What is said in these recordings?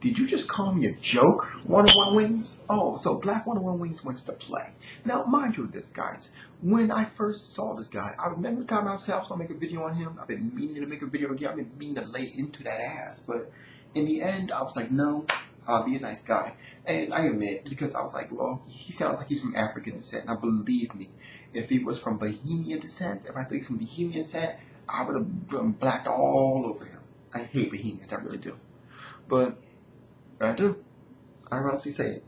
Did you just call me a joke, 101 Wings? Oh, so Black 101 Wings wants to play. Now, mind you this, guys. When I first saw this guy, I remember the time I was going to make a video on him. I've been meaning to make a video again. I've been meaning to lay into that ass. But in the end, I was like, no, I'll be a nice guy. And I admit, because I was like, well, he sounds like he's from African descent. Now, believe me, if he was from Bohemian descent, if I think from Bohemian descent, I would have blacked all over him. I hate Bohemians, I really do. But I do. I honestly say it.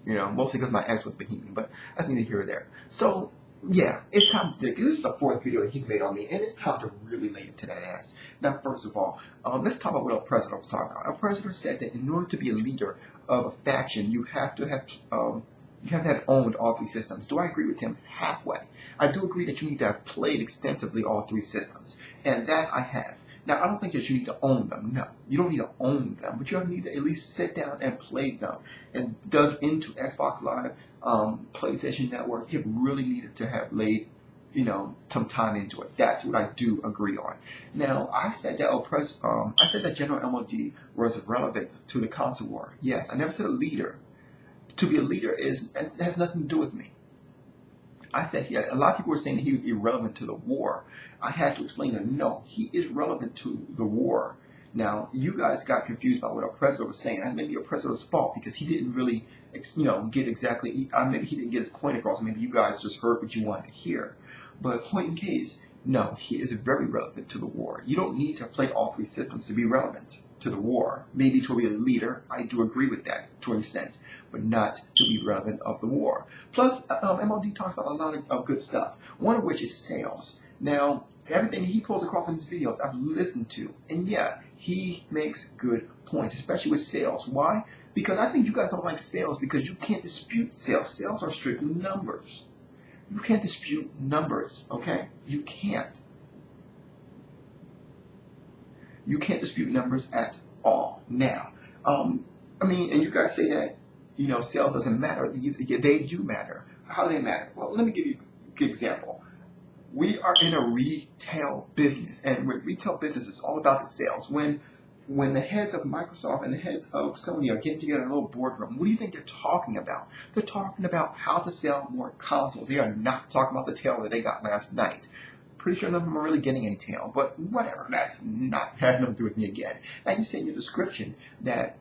You know, mostly because my ex was Bohemian, but that's neither here or there. So, yeah, it's time to dig. This is the fourth video that he's made on me, and it's time to really lay into that ass. Now, first of all, let's talk about what El President was talking about. El President said that in order to be a leader of a faction, you have to have owned all three systems. Do I agree with him? Halfway. I do agree that you need to have played extensively all three systems, and that I have. Now, I don't think that you need to own them. No, you don't need to own them, but you need to at least sit down and play them and dug into Xbox Live, PlayStation Network. You really needed to have laid, some time into it. That's what I do agree on. Now, I said that General MLD was relevant to the console war. Yes, I never said a leader. To be a leader has nothing to do with me. I said a lot of people were saying that he was irrelevant to the war. I had to explain that no, he is relevant to the war. Now, you guys got confused about what our president was saying. And maybe our president's fault because he didn't really, get exactly, maybe he didn't get his point across. Maybe you guys just heard what you wanted to hear. But point in case, no, he is very relevant to the war. You don't need to play all three systems to be relevant to the war. Maybe to be a leader, I do agree with that to an extent, but not to be relevant of the war. Plus, MLD talks about a lot of good stuff, one of which is sales. Now, everything he pulls across in his videos, I've listened to, and yeah, he makes good points, especially with sales. Why? Because I think you guys don't like sales because you can't dispute sales. Sales are strictly numbers. You can't dispute numbers, okay? You can't. You can't dispute numbers at all. Now, and you guys say that, sales doesn't matter. They do matter. How do they matter? Well, let me give you a good example. We are in a retail business, and with retail business, it's all about the sales. When the heads of Microsoft and the heads of Sony are getting together in a little boardroom, what do you think they're talking about? They're talking about how to sell more consoles. They are not talking about the tail that they got last night. Pretty sure none of them are really getting any tail, but whatever. That's not having nothing to do with me again. Now, you say in your description that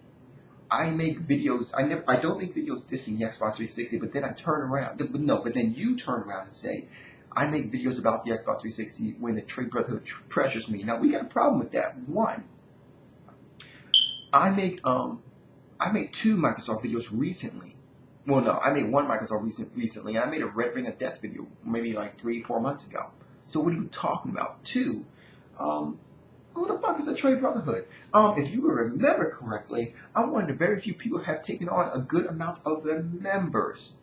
I make videos. I don't make videos dissing the Xbox 360, but then I turn around. But then you turn around and say, I make videos about the Xbox 360 when the Trade Brotherhood pressures me. Now, we got a problem with that. One, I made two Microsoft videos recently. Well, no, I made one Microsoft recently, and I made a Red Ring of Death video maybe like 3-4 months ago. So what are you talking about? Two, who the fuck is the Trade Brotherhood? If you remember correctly, I'm one of the very few people who have taken on a good amount of their members.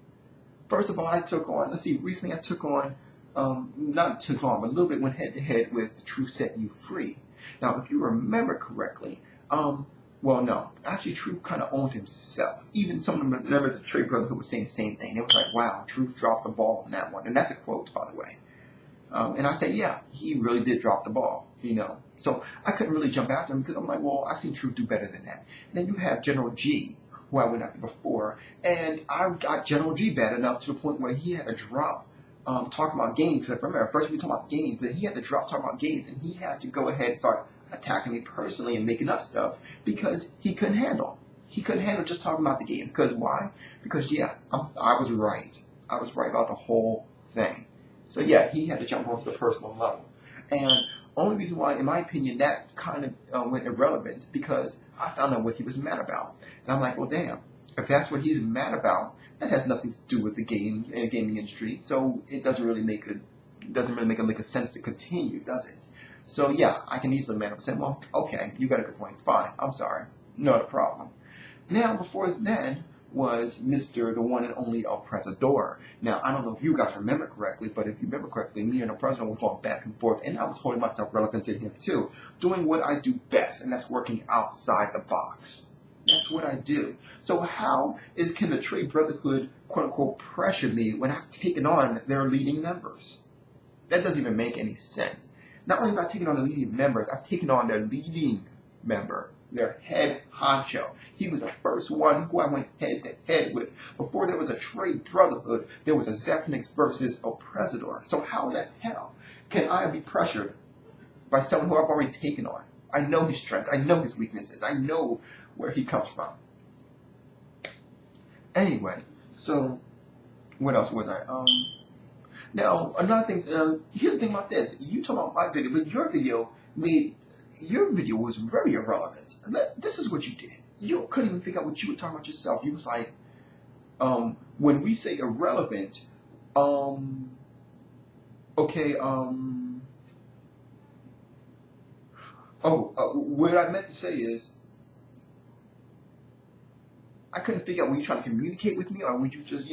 First of all, recently I took on, but a little bit went head to head with The Truth Set You Free. Now, if you remember correctly, well, no, actually, Truth kind of owned himself. Even some of the members of the Trade Brotherhood were saying the same thing. They was like, wow, Truth dropped the ball on that one. And that's a quote, by the way. And I said, yeah, he really did drop the ball, So I couldn't really jump after him because I'm like, well, I've seen Truth do better than that. And then you have General G, who I went after before, and I got General G bad enough to the point where he had to drop talking about games. Because remember, first we were talking about games, but he had to drop talking about games, and he had to go ahead and start attacking me personally and making up stuff because he couldn't handle. He couldn't handle just talking about the game. Because why? Because, yeah, I was right. I was right about the whole thing. So, yeah, he had to jump onto the personal level. And only reason why, in my opinion, that kind of went irrelevant because I found out what he was mad about. And I'm like, well, damn, if that's what he's mad about, that has nothing to do with the gaming industry. So it doesn't really make a sense to continue, does it? So, yeah, I can easily man up and say, well, okay, you got a good point. Fine, I'm sorry. Not a problem. Now, before then was Mr. the one and only El Presidor. Now, I don't know if you guys remember correctly, but if you remember correctly, me and El Presidor were going back and forth, and I was holding myself relevant to him too, doing what I do best, and that's working outside the box. That's what I do. So how can the Trade Brotherhood, quote-unquote, pressure me when I've taken on their leading members? That doesn't even make any sense. Not only have I taken on the leading members, I've taken on their leading member, their head honcho. He was the first one who I went head to head with. Before there was a trade brotherhood, there was a Zephyrnix versus Oppressor. So how the hell can I be pressured by someone who I've already taken on? I know his strengths. I know his weaknesses. I know where he comes from. Anyway, so what else was I? Now another thing. Here's the thing about this. You talk about my video, but your video was very irrelevant. This is what you did. You couldn't even figure out what you were talking about yourself. You was like, when we say irrelevant, okay, what I meant to say is, I couldn't figure out, were you trying to communicate with me, or would you just,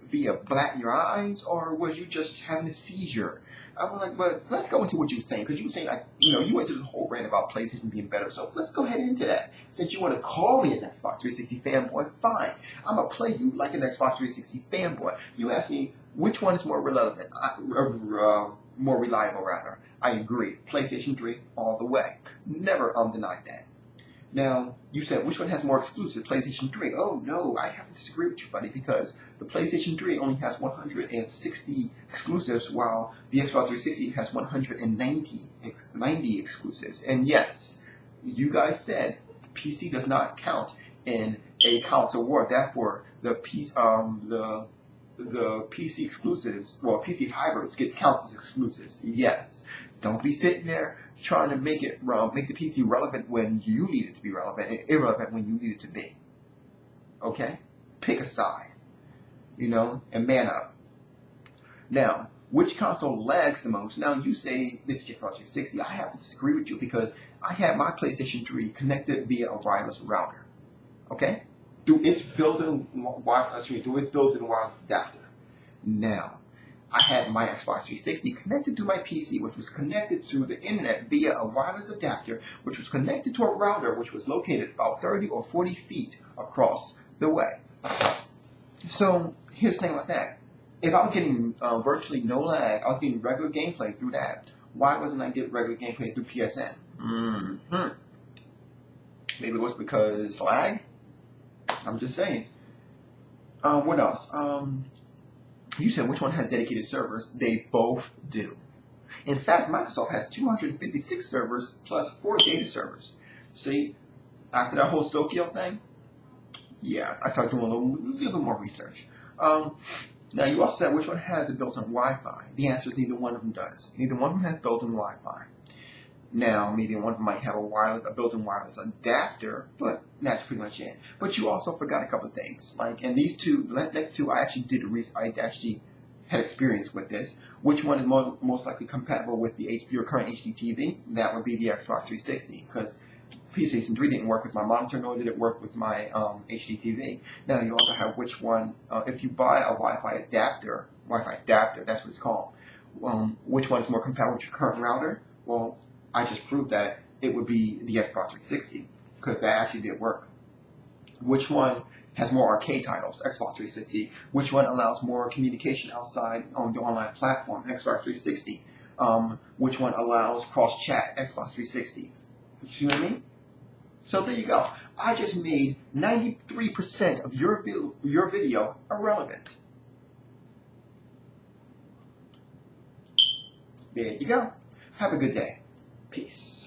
via black in your eyes, or was you just having a seizure? I was like, but let's go into what you were saying, because you were saying, like, you went to the whole rant about PlayStation being better, so let's go ahead into that. Since you want to call me an Xbox 360 fanboy, fine. I'm going to play you like an Xbox 360 fanboy. You asked me, which one is more relevant, more reliable, rather. I agree. PlayStation 3 all the way. Never denied that. Now, you said, which one has more exclusive? PlayStation 3. Oh, no, I have to disagree with you, buddy, because the PlayStation 3 only has 160 exclusives, while the Xbox 360 has 190 exclusives. And yes, you guys said PC does not count in a console war. Therefore, the PC exclusives, well, PC hybrids gets counted as exclusives. Yes. Don't be sitting there trying to make the PC relevant when you need it to be relevant and irrelevant when you need it to be. Okay? Pick a side, and man up. Now, which console lags the most? Now, you say it's the Xbox 360. I have to disagree with you because I had my PlayStation 3 connected via a wireless router. Okay? Through its built-in wireless adapter. Now, I had my Xbox 360 connected to my PC, which was connected through the internet via a wireless adapter, which was connected to a router, which was located about 30 or 40 feet across the way. So here's the thing about that. If I was getting virtually no lag, I was getting regular gameplay through that. Why wasn't I getting regular gameplay through PSN? Maybe it was because lag? I'm just saying. What else? You said which one has dedicated servers? They both do. In fact, Microsoft has 256 servers plus 4 data servers. See, after that whole Sokio thing, yeah, I started doing a little bit more research. Now, you also said which one has a built-in Wi-Fi. The answer is neither one of them does. Neither one of them has built-in Wi-Fi. Now, maybe one of them might have a built-in wireless adapter, but that's pretty much it. But you also forgot a couple of things. And these next two, I actually had experience with this. Which one is most likely compatible with your current HD TV? That would be the Xbox 360, because PlayStation 3 didn't work with my monitor, nor did it work with my HD TV. Now, you also have which one, if you buy a Wi-Fi adapter, that's what it's called, which one is more compatible with your current router? Well, I just proved that it would be the Xbox 360, because that actually did work. Which one has more arcade titles? Xbox 360. Which one allows more communication outside on the online platform? Xbox 360. Which one allows cross-chat? Xbox 360. You see what I mean? So there you go. I just made 93% of your video irrelevant. There you go. Have a good day. Peace.